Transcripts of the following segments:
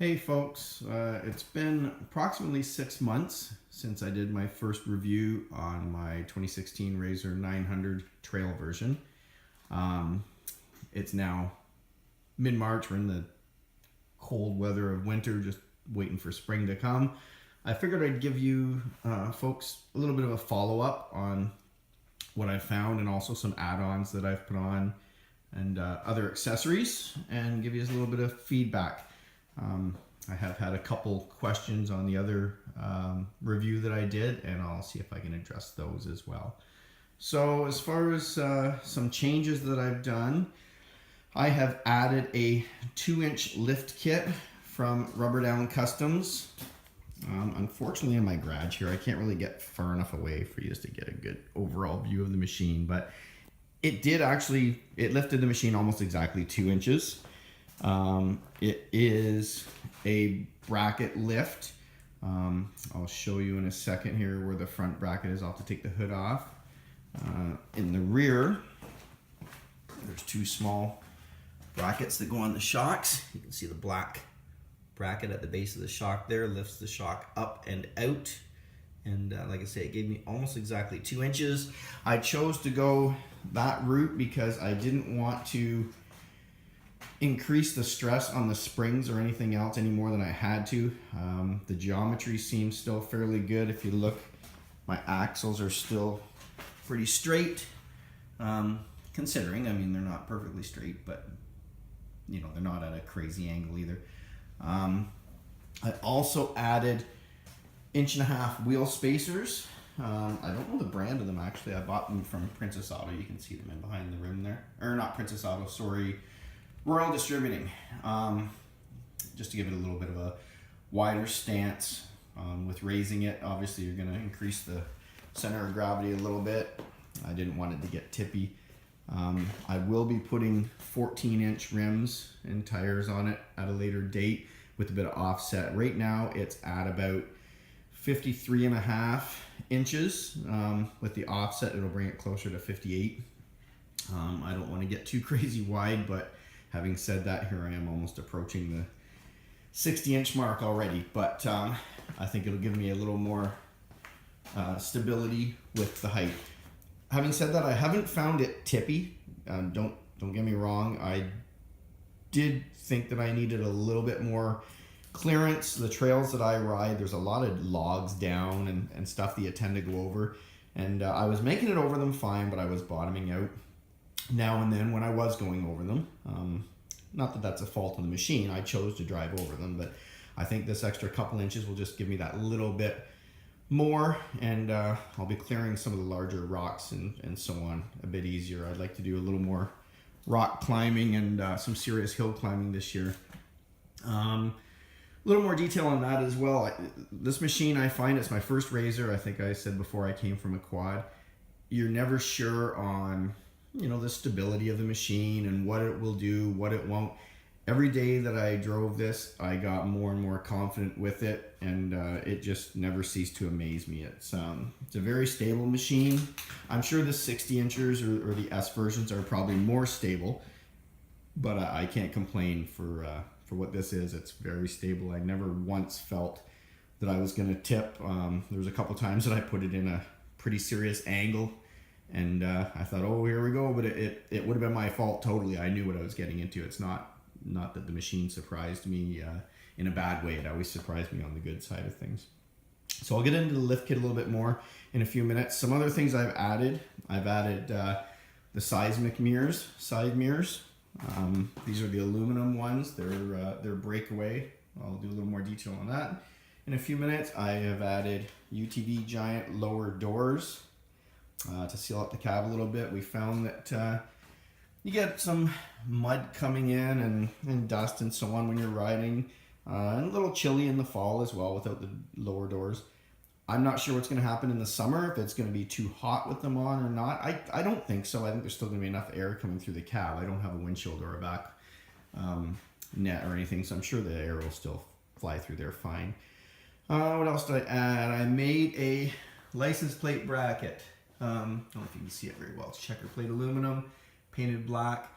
Hey folks, it's been approximately 6 months since I did my first review on my 2016 RZR 900 trail version. It's now mid-March, we're in the cold weather of winter, just waiting for spring to come. I figured I'd give you folks a little bit of a follow-up on what I found and also some add-ons that I've put on and other accessories, and give you a little bit of feedback. I have had a couple questions on the other review that I did, and I'll see if I can address those as well. So as far as some changes that I've done, I have added a 2-inch lift kit from Rubber Down Customs. Unfortunately in my garage here, I can't really get far enough away for you just to get a good overall view of the machine, but it lifted the machine almost exactly 2 inches. It is a bracket lift. I'll show you in a second here where the front bracket is. I'll have to take the hood off. In the rear, there's 2 small brackets that go on the shocks. You can see the black bracket at the base of the shock there lifts the shock up and out. And like I say, it gave me almost exactly 2 inches. I chose to go that route because I didn't want to increase the stress on the springs or anything else any more than I had to. The geometry seems still fairly good. If you look, my axles are still pretty straight. Considering, I mean, they're not perfectly straight, but you know, they're not at a crazy angle either. I also added 1.5-inch wheel spacers. I don't know the brand of them actually. I bought them from Princess Auto. You can see them in behind the rim there. Or not Princess Auto, sorry. Royal Distributing. Just to give it a little bit of a wider stance. With raising it, obviously you're going to increase the center of gravity a little bit. I didn't want it to get tippy. I will be putting 14-inch rims and tires on it at a later date with a bit of offset. Right now it's at about 53.5 inches. With the offset, it'll bring it closer to 58. I don't want to get too crazy wide, but having said that, here I am almost approaching the 60-inch mark already. But I think it'll give me a little more stability with the height. Having said that, I haven't found it tippy. Don't get me wrong. I did think that I needed a little bit more clearance. The trails that I ride, there's a lot of logs down and stuff that you tend to go over. And I was making it over them fine, but I was bottoming out now and then when I was going over them. Not that that's a fault of the machine. I chose to drive over them, but I think this extra couple inches will just give me that little bit more, and I'll be clearing some of the larger rocks and so on a bit easier. I'd like to do a little more rock climbing and some serious hill climbing this year. A little more detail on that as well. This machine, I find, it's my first RZR. I think I said before I came from a quad. You're never sure on, you know, the stability of the machine and what it will do, what it won't. Every day that I drove this, I got more and more confident with it, and it just never ceased to amaze me. It's a very stable machine. I'm sure the 60 inchers or the S versions are probably more stable, but I can't complain for what this is. It's very stable. I never once felt that I was going to tip. There was a couple times that I put it in a pretty serious angle, and I thought, oh, here we go, but it would have been my fault totally. I knew what I was getting into. It's not that the machine surprised me in a bad way. It always surprised me on the good side of things. So I'll get into the lift kit a little bit more in a few minutes. Some other things I've added the seismic mirrors, side mirrors. These are the aluminum ones. They're breakaway. I'll do a little more detail on that in a few minutes. I have added UTV giant lower doors to seal up the cab a little bit. We found that you get some mud coming in and dust and so on when you're riding, and a little chilly in the fall as well without the lower doors. I'm not sure what's going to happen in the summer, if it's going to be too hot with them on or not. I don't think so. I think there's still going to be enough air coming through the cab. I don't have a windshield or a back net or anything, so I'm sure the air will still fly through there fine. What else did I add? I made a license plate bracket. I don't know if you can see it very well. It's checker plate aluminum, painted black.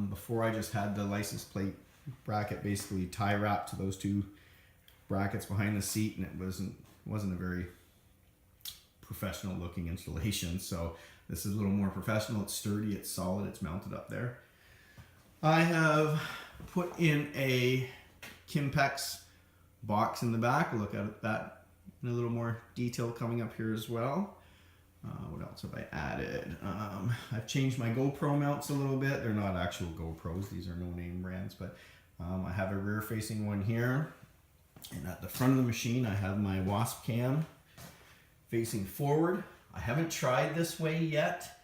Before I just had the license plate bracket basically tie wrapped to those two brackets behind the seat, and it wasn't a very professional looking installation. So this is a little more professional. It's sturdy, it's solid, it's mounted up there. I have put in a Kimpex box in the back. We'll look at that in a little more detail coming up here as well. What else have I added? I've changed my GoPro mounts a little bit. They're not actual GoPros, these are no-name brands, but I have a rear-facing one here. And at the front of the machine, I have my Wasp cam facing forward. I haven't tried this way yet.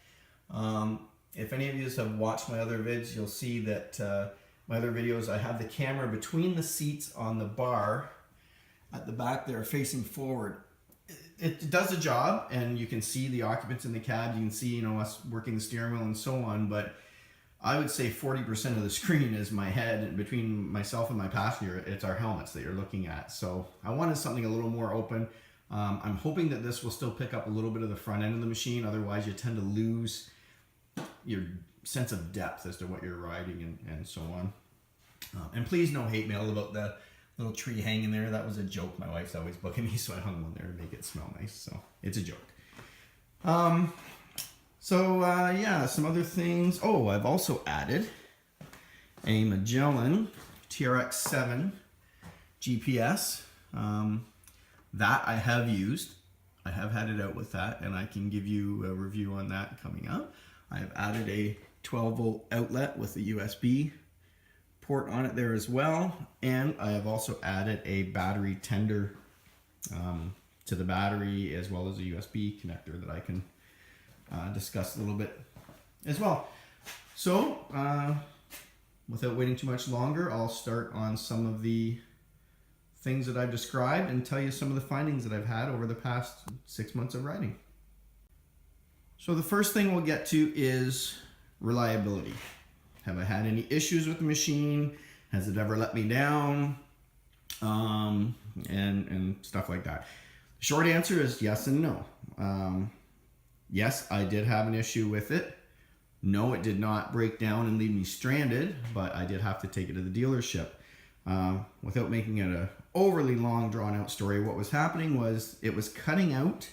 If any of you have watched my other vids, you'll see that my other videos, I have the camera between the seats on the bar at the back there facing forward. It does the job, and you can see the occupants in the cab. You can see, you know, us working the steering wheel and so on, but I would say 40% of the screen is my head, and between myself and my passenger, it's our helmets that you're looking at. So I wanted something a little more open. I'm hoping that this will still pick up a little bit of the front end of the machine. Otherwise, you tend to lose your sense of depth as to what you're riding and so on. And please no hate mail about the little tree hanging there. That was a joke. My wife's always booking me, so I hung one there to make it smell nice. So it's a joke. Yeah, some other things. Oh, I've also added a Magellan TRX7 GPS. That I have used. I have had it out with that, and I can give you a review on that coming up. I have added a 12-volt outlet with a USB port on it there as well, and I have also added a battery tender to the battery, as well as a USB connector that I can discuss a little bit as well. So without waiting too much longer, I'll start on some of the things that I've described and tell you some of the findings that I've had over the past 6 months of riding. So the first thing we'll get to is reliability. Have I had any issues with the machine? Has it ever let me down? And stuff like that. The short answer is yes and no. Yes, I did have an issue with it. No, it did not break down and leave me stranded, but I did have to take it to the dealership. Without making it a overly long drawn out story, what was happening was it was cutting out.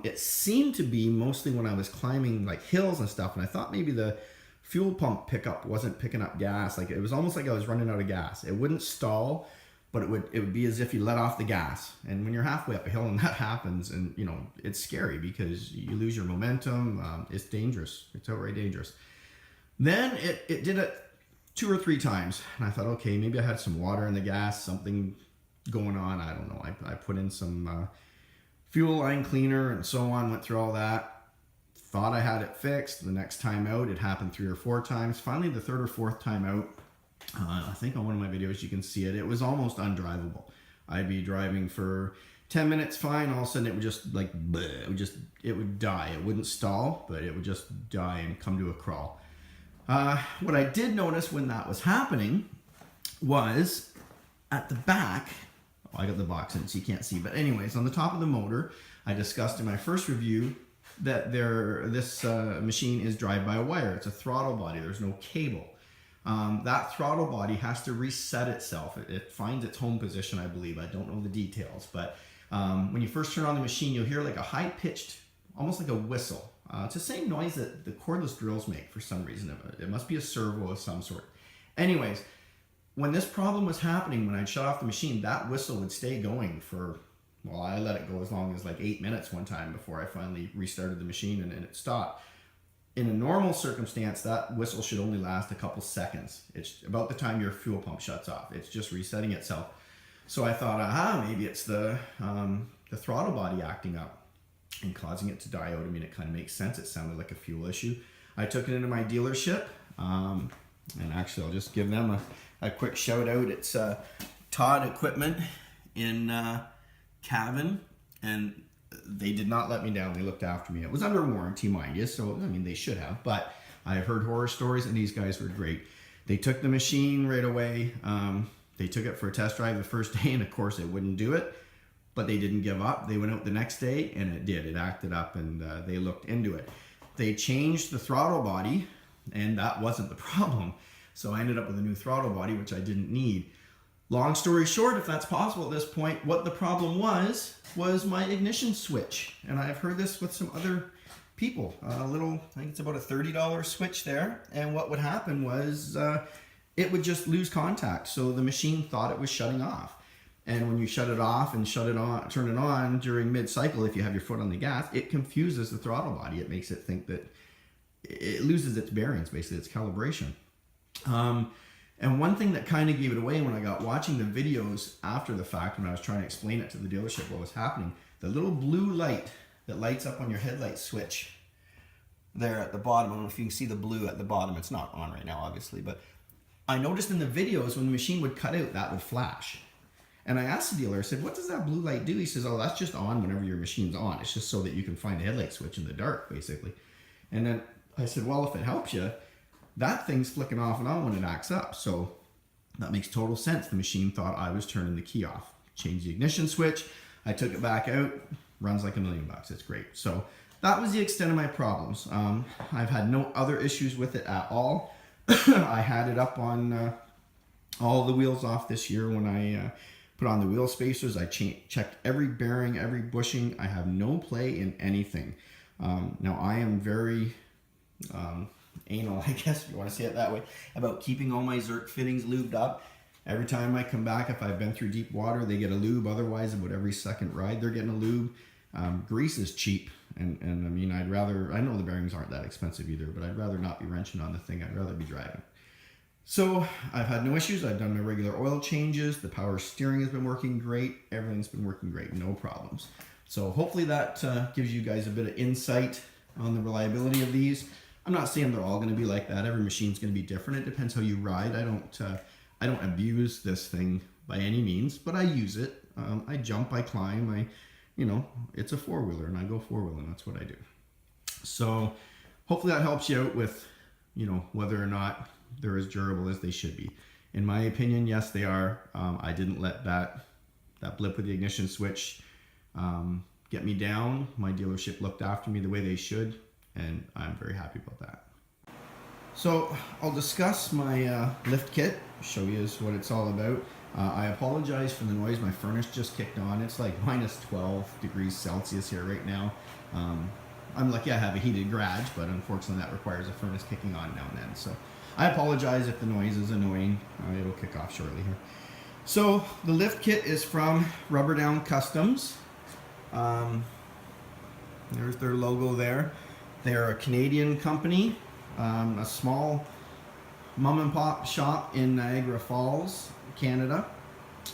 It seemed to be mostly when I was climbing like hills and stuff, and I thought maybe the fuel pump pickup wasn't picking up gas. Like it was almost like I was running out of gas. It wouldn't stall, but it would be as if you let off the gas. And when you're halfway up a hill and that happens, and you know, it's scary because you lose your momentum. It's dangerous. It's outright dangerous. Then it did it 2 or 3 times, and I thought, okay, maybe I had some water in the gas, something going on. I don't know. I put in some fuel line cleaner and so on, went through all that. Thought I had it fixed. The next time out, it happened 3 or 4 times. Finally, the 3rd or 4th time out, I think on one of my videos you can see it, it was almost undrivable. I'd be driving for 10 minutes fine, all of a sudden it would just like, bleh, it would die. It wouldn't stall, but it would just die and come to a crawl. What I did notice when that was happening was at the back, I got the box in so you can't see, but anyways, on the top of the motor, I discussed in my first review that this machine is drive-by-wire. It's a throttle body. There's no cable. That throttle body has to reset itself. It finds its home position, I believe. I don't know the details, but when you first turn on the machine, you'll hear like a high-pitched, almost like a whistle. It's the same noise that the cordless drills make for some reason. It must be a servo of some sort. Anyways, when this problem was happening, when I'd shut off the machine, that whistle would stay going for, well, I let it go as long as like 8 minutes one time before I finally restarted the machine and it stopped. In a normal circumstance, that whistle should only last a couple seconds. It's about the time your fuel pump shuts off. It's just resetting itself. So I thought, maybe it's the throttle body acting up and causing it to die out. I mean, it kind of makes sense. It sounded like a fuel issue. I took it into my dealership, and actually I'll just give them a quick shout out. It's Todd Equipment in Cavan, and they did not let me down. They looked after me. It was under warranty, mind you, so I mean they should have, but I've heard horror stories and these guys were great. They took the machine right away. They took it for a test drive the first day, and of course it wouldn't do it, but they didn't give up. They went out the next day and it did. It acted up, and they looked into it. They changed the throttle body, and that wasn't the problem. So I ended up with a new throttle body, which I didn't need. Long story short, if that's possible at this point, what the problem was my ignition switch. And I've heard this with some other people. A little, I think it's about a $30 switch there. And what would happen was it would just lose contact. So the machine thought it was shutting off. And when you shut it off and shut it on, turn it on during mid-cycle, if you have your foot on the gas, it confuses the throttle body. It makes it think that it loses its bearings, basically its calibration. And one thing that kind of gave it away when I got watching the videos after the fact, when I was trying to explain it to the dealership what was happening, the little blue light that lights up on your headlight switch there at the bottom, I don't know if you can see the blue at the bottom, it's not on right now obviously, but I noticed in the videos when the machine would cut out, that would flash. And I asked the dealer, I said, what does that blue light do? He says, oh, that's just on whenever your machine's on. It's just so that you can find the headlight switch in the dark, basically. And then I said, well, if it helps you, that thing's flicking off and on when it acts up. So that makes total sense. The machine thought I was turning the key off. Changed the ignition switch. I took it back out. Runs like $1 million. It's great. So that was the extent of my problems. I've had no other issues with it at all. I had it up on all the wheels off this year when I put on the wheel spacers. I checked every bearing, every bushing. I have no play in anything. Now I am very anal, I guess if you want to say it that way, about keeping all my Zerk fittings lubed up. Every time I come back, if I've been through deep water, they get a lube. Otherwise, about every second ride, they're getting a lube. Grease is cheap. And I mean, I know the bearings aren't that expensive either, but I'd rather not be wrenching on the thing. I'd rather be driving. So I've had no issues. I've done my regular oil changes. The power steering has been working great. Everything's been working great. No problems. So hopefully that gives you guys a bit of insight on the reliability of these. I'm not saying they're all going to be like that. Every machine's going to be different. It depends how you ride. I don't abuse this thing by any means, but I use it. I jump, I climb, it's a four-wheeler and I go four-wheeling. That's what I do. So hopefully that helps you out with, whether or not they're as durable as they should be. In my opinion, yes, they are. I didn't let that blip with the ignition switch get me down. My dealership looked after me the way they should, and I'm very happy about that. So I'll discuss my lift kit, show you what it's all about. I apologize for the noise. My furnace just kicked on. It's like minus 12 degrees Celsius here right now. I'm lucky I have a heated garage, but unfortunately that requires a furnace kicking on now and then. So I apologize if the noise is annoying. It'll kick off shortly here. So the lift kit is from Rubber Down Customs. There's their logo there. They're a Canadian company, a small mom and pop shop in Niagara Falls, Canada,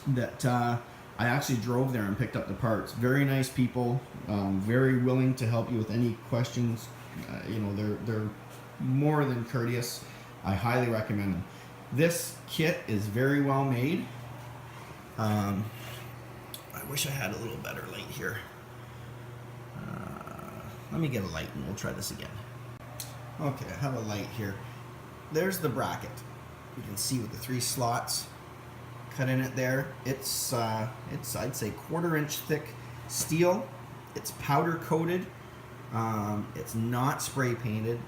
that I actually drove there and picked up the parts. Very nice people, very willing to help you with any questions. They're more than courteous. I highly recommend them. This kit is very well made. I wish I had a little better light here. Let me get a light and we'll try this again. Okay, I have a light here. There's the bracket. You can see with the 3 slots cut in it there. It's I'd say 1/4 inch thick steel. It's powder coated. It's not spray painted.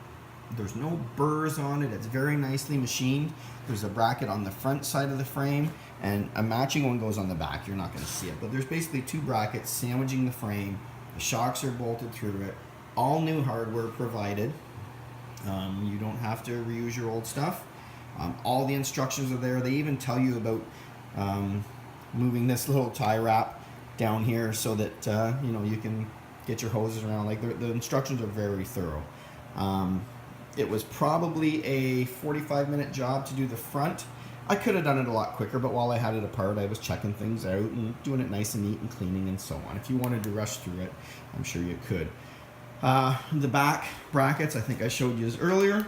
There's no burrs on it. It's very nicely machined. There's a bracket on the front side of the frame and a matching one goes on the back. You're not going to see it, but there's basically 2 brackets sandwiching the frame. The shocks are bolted through it. All new hardware provided. You don't have to reuse your old stuff. All the instructions are there. They even tell you about moving this little tie wrap down here so that you can get your hoses around. Like the instructions are very thorough. It was probably a 45-minute job to do the front. I could have done it a lot quicker, but while I had it apart, I was checking things out and doing it nice and neat and cleaning and so on. If you wanted to rush through it, I'm sure you could. The back brackets, I think I showed you earlier.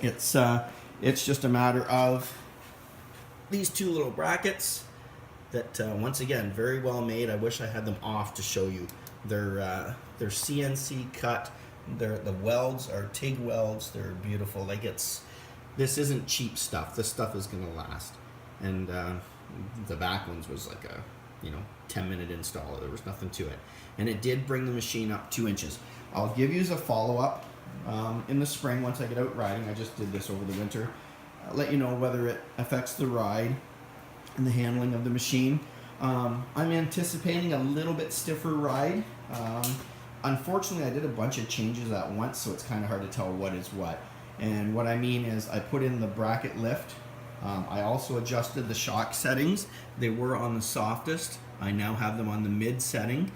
It's just a matter of these 2 little brackets that, once again, very well made. I wish I had them off to show you. They're CNC cut. The welds are TIG welds. They're beautiful. This isn't cheap stuff. This stuff is gonna last. And the back ones was like a 10-minute install. There was nothing to it. And it did bring the machine up 2 inches. I'll give you as a follow-up in the spring once I get out riding. I just did this over the winter. let you know whether it affects the ride and the handling of the machine. I'm anticipating a little bit stiffer ride. Unfortunately, I did a bunch of changes at once, so it's kind of hard to tell what is what. And what I mean is I put in the bracket lift. I also adjusted the shock settings. They were on the softest. I now have them on the mid setting,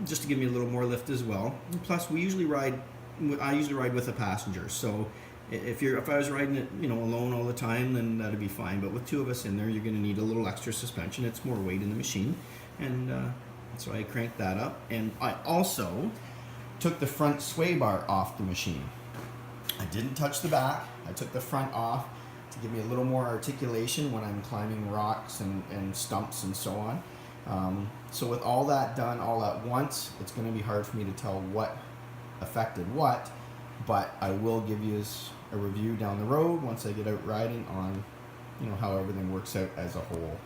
just to give me a little more lift as well. And plus, I usually ride with a passenger. So if I was riding it, alone all the time, then that'd be fine. But with two of us in there, you're going to need a little extra suspension. It's more weight in the machine, and so I cranked that up. And I also took the front sway bar off the machine. I didn't touch the back. I took the front off to give me a little more articulation when I'm climbing rocks and stumps and so on. So with all that done all at once, it's going to be hard for me to tell what affected what, but I will give you a review down the road once I get out riding on how everything works out as a whole.